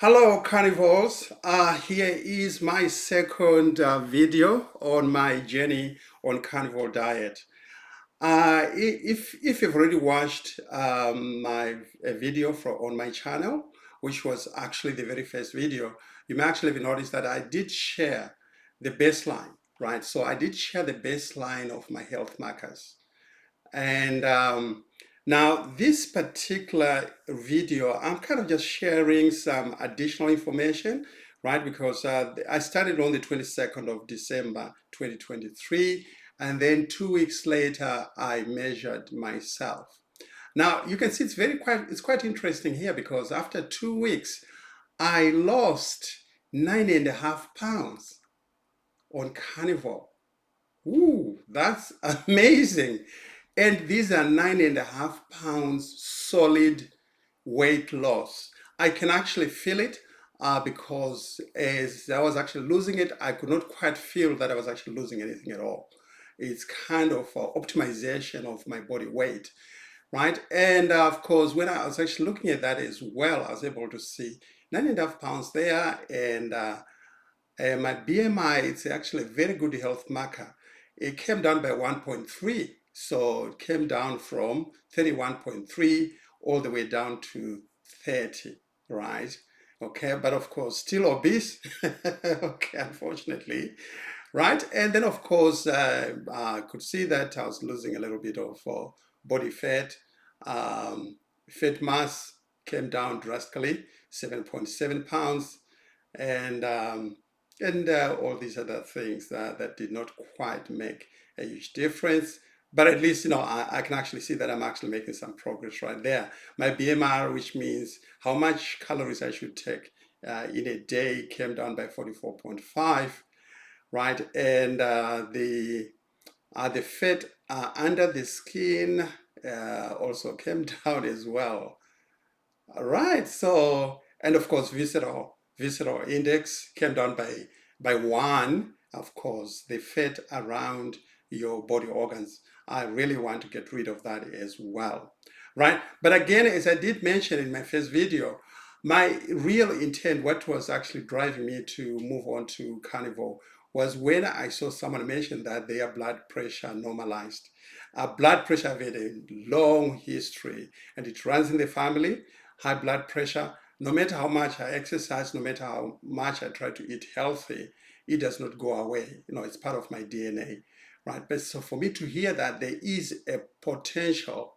Hello, carnivores. Here is my second video on my journey on carnivore diet. If you've already watched my video on my channel, which was actually the very first video, you may actually have noticed that I did share the baseline, right? So I did share the baseline of my health markers. And now this particular video, I'm kind of just sharing some additional information, right? Because I started on the 22nd of December, 2023, and then 2 weeks later, I measured myself. Now you can see it's quite interesting here because after 2 weeks, I lost 9.5 pounds on carnivore. Ooh, that's amazing. And these are 9.5 pounds solid weight loss. I can actually feel it because as I was actually losing it, I could not quite feel that I was actually losing anything at all. It's kind of optimization of my body weight, right? And of course, when I was actually looking at that as well, I was able to see 9.5 pounds there, and my BMI, it's actually a very good health marker. It came down by 1.3. So it came down from 31.3 all the way down to 30, right? Okay, but of course, still obese, okay, unfortunately, right? And then, of course, I could see that I was losing a little bit of body fat. Um, Fat mass came down drastically, 7.7 pounds, and all these other things that did not quite make a huge difference. But at least, I can actually see that I'm actually making some progress right there. My BMR, which means how much calories I should take in a day, came down by 44.5, right? And the fat under the skin also came down as well. All right. So, and of course, visceral index came down by one. Of course, the fat around your body organs. I really want to get rid of that as well, right? But again, as I did mention in my first video, my real intent, what was actually driving me to move on to carnivore, was when I saw someone mention that their blood pressure normalized. Blood pressure have had a long history, and it runs in the family. High blood pressure, no matter how much I exercise, no matter how much I try to eat healthy, it does not go away. It's part of my DNA, right? But so for me to hear that there is a potential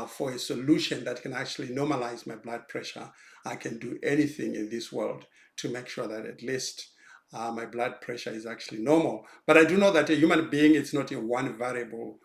for a solution that can actually normalize my blood pressure, I can do anything in this world to make sure that at least my blood pressure is actually normal. But I do know that a human being is not a one variable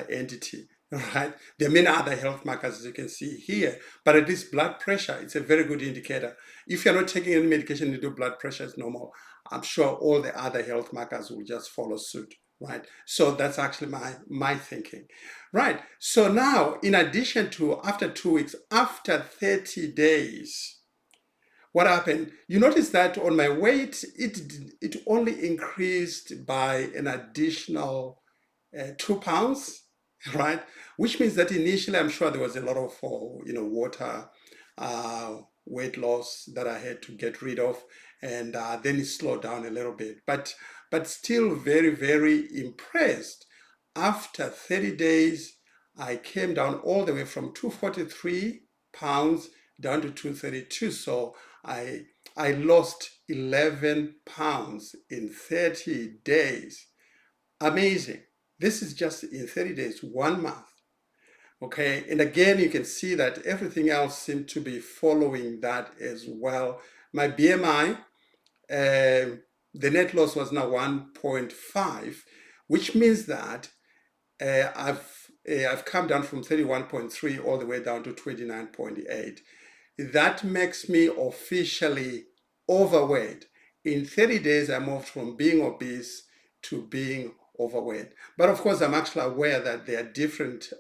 entity, right? There are many other health markers, as you can see here, but at least blood pressure, it's a very good indicator. If you're not taking any medication to do blood pressure is normal, I'm sure all the other health markers will just follow suit, right? So that's actually my thinking. Right. So now, in addition to after 2 weeks, after 30 days, what happened? You notice that on my weight, it only increased by an additional 2 pounds, right? Which means that initially, I'm sure there was a lot of water weight loss that I had to get rid of, and then it slowed down a little bit. But still very, very impressed. After 30 days, I came down all the way from 243 pounds down to 232. So I I lost 11 pounds in 30 days. Amazing. This is just in 30 days, 1 month. Okay, and again, you can see that everything else seemed to be following that as well. My BMI, the net loss was now 1.5, which means that I've come down from 31.3 all the way down to 29.8. That makes me officially overweight. In 30 days, I moved from being obese to being overweight. But of course, I'm actually aware that there are different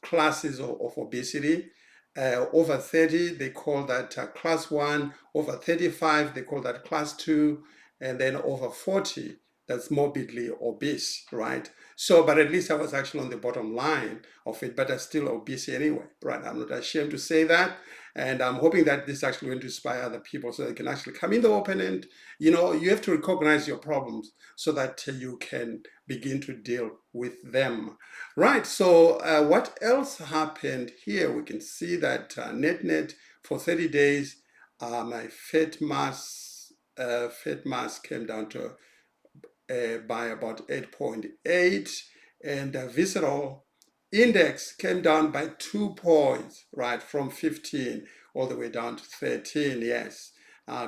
classes of obesity. Over 30, they call that class 1. Over 35, they call that class 2. And then over 40, that's morbidly obese, right? So, but at least I was actually on the bottom line of it, but I'm still obese anyway, right? I'm not ashamed to say that. And I'm hoping that this is actually going to inspire other people so they can actually come in the open and, you have to recognize your problems so that you can begin to deal with them. Right, so what else happened here? We can see that net for 30 days, my fat mass came down to by about 8.8, and the visceral index came down by 2 points, right, from 15 all the way down to 13. Yes,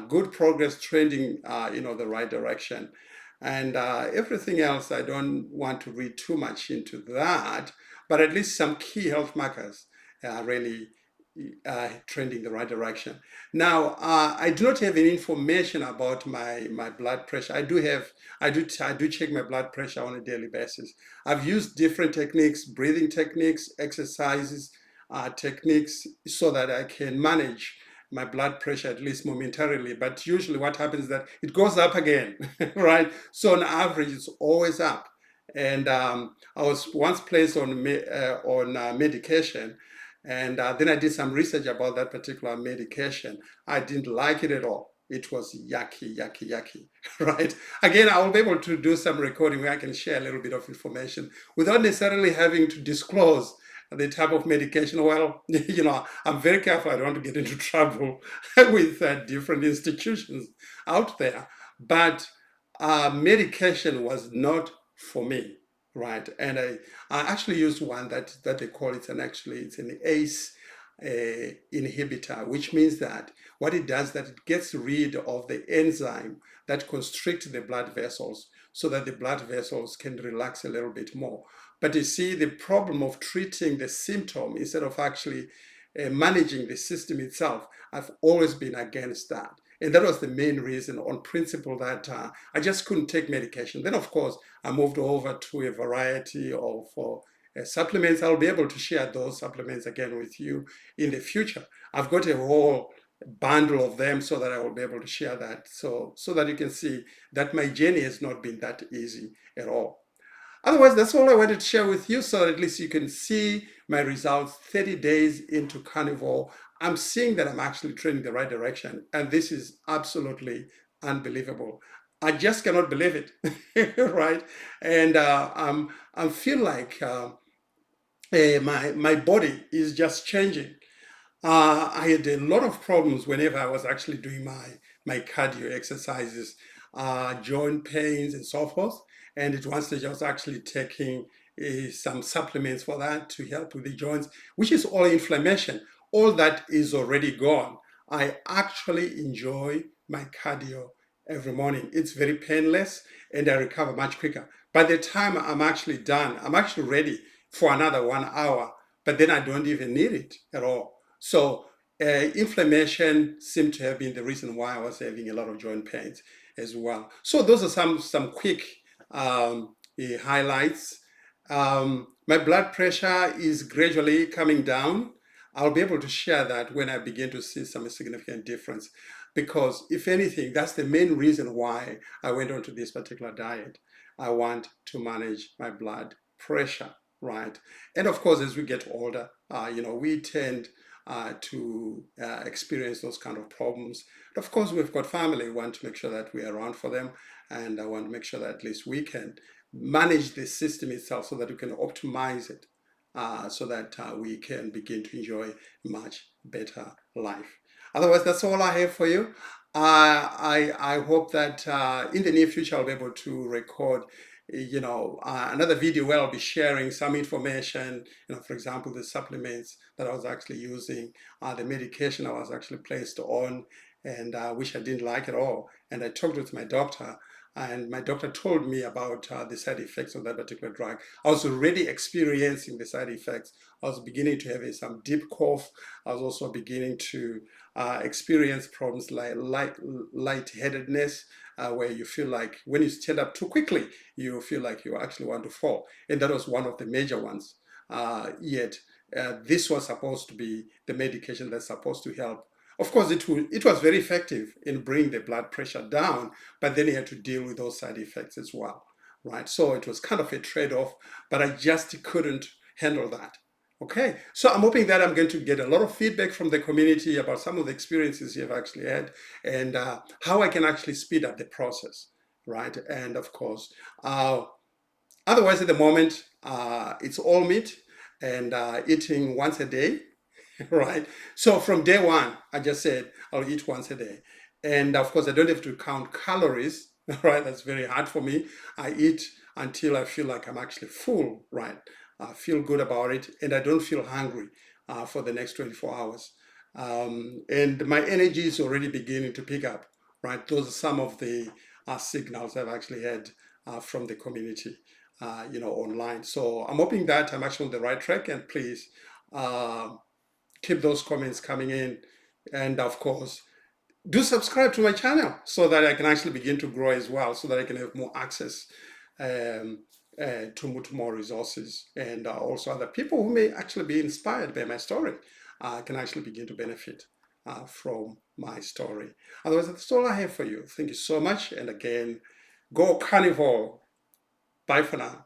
good progress, trending, the right direction. And everything else, I don't want to read too much into that, but at least some key health markers are really trending the right direction. Now, I do not have any information about my blood pressure. I do check my blood pressure on a daily basis. I've used different techniques, breathing techniques, exercises, techniques, so that I can manage my blood pressure at least momentarily. But usually, what happens is that it goes up again, right? So on average, it's always up. And I was once placed on medication, and then I did some research about that particular medication. I didn't like it at all. It was yucky, yucky, yucky, right? Again, I will be able to do some recording where I can share a little bit of information without necessarily having to disclose the type of medication. Well, I'm very careful. I don't want to get into trouble with different institutions out there. But medication was not for me, right? And I actually used one that they call it, and actually it's an ACE inhibitor, which means that what it does, that it gets rid of the enzyme that constricts the blood vessels so that the blood vessels can relax a little bit more. But you see, the problem of treating the symptom instead of actually managing the system itself, I've always been against that. And that was the main reason, on principle, that I just couldn't take medication. Then, of course, I moved over to a variety of supplements. I'll be able to share those supplements again with you in the future. I've got a whole bundle of them so that I will be able to share that, so that you can see that my journey has not been that easy at all. Otherwise, that's all I wanted to share with you, so that at least you can see my results 30 days into carnivore. I'm seeing that I'm actually trending the right direction, and this is absolutely unbelievable. I just cannot believe it, right? And I feel like my body is just changing. I had a lot of problems whenever I was actually doing my cardio exercises, joint pains and so forth. And at one stage, I was actually taking some supplements for that to help with the joints, which is all inflammation. All that is already gone. I actually enjoy my cardio every morning. It's very painless, and I recover much quicker. By the time I'm actually done, I'm actually ready for another 1 hour, but then I don't even need it at all. So inflammation seemed to have been the reason why I was having a lot of joint pains as well. So those are some quick highlights. My blood pressure is gradually coming down. I'll be able to share that when I begin to see some significant difference. Because if anything, that's the main reason why I went onto this particular diet. I want to manage my blood pressure, right? And of course, as we get older, we tend to experience those kind of problems. But of course, we've got family. We want to make sure that we're around for them, and I want to make sure that at least we can manage the system itself so that we can optimize it, so that we can begin to enjoy much better life. Otherwise, that's all I have for you. I hope that in the near future I'll be able to record another video where I'll be sharing some information, for example, the supplements that I was actually using, the medication I was actually placed on, and which I didn't like at all. And I talked with my doctor, and my doctor told me about the side effects of that particular drug. I was already experiencing the side effects. I was beginning to have some deep cough. I was also beginning to experience problems like lightheadedness, where you feel like when you stand up too quickly, you feel like you actually want to fall. And that was one of the major ones. Yet, this was supposed to be the medication that's supposed to help. Of course, it was very effective in bringing the blood pressure down, but then you had to deal with those side effects as well, right? So it was kind of a trade-off, but I just couldn't handle that. Okay, so I'm hoping that I'm going to get a lot of feedback from the community about some of the experiences you've actually had and how I can actually speed up the process, right? And of course, otherwise at the moment, it's all meat and eating once a day. Right. So from day one, I just said I'll eat once a day. And of course, I don't have to count calories, right? That's very hard for me. I eat until I feel like I'm actually full, right? I feel good about it, and I don't feel hungry for the next 24 hours. And my energy is already beginning to pick up, right? Those are some of the signals I've actually had from the community, online. So I'm hoping that I'm actually on the right track, and please, uh, keep those comments coming in. And of course, do subscribe to my channel so that I can actually begin to grow as well, so that I can have more access um, to more resources. And also other people who may actually be inspired by my story can actually begin to benefit from my story. Otherwise, that's all I have for you. Thank you so much. And again, go carnivore. Bye for now.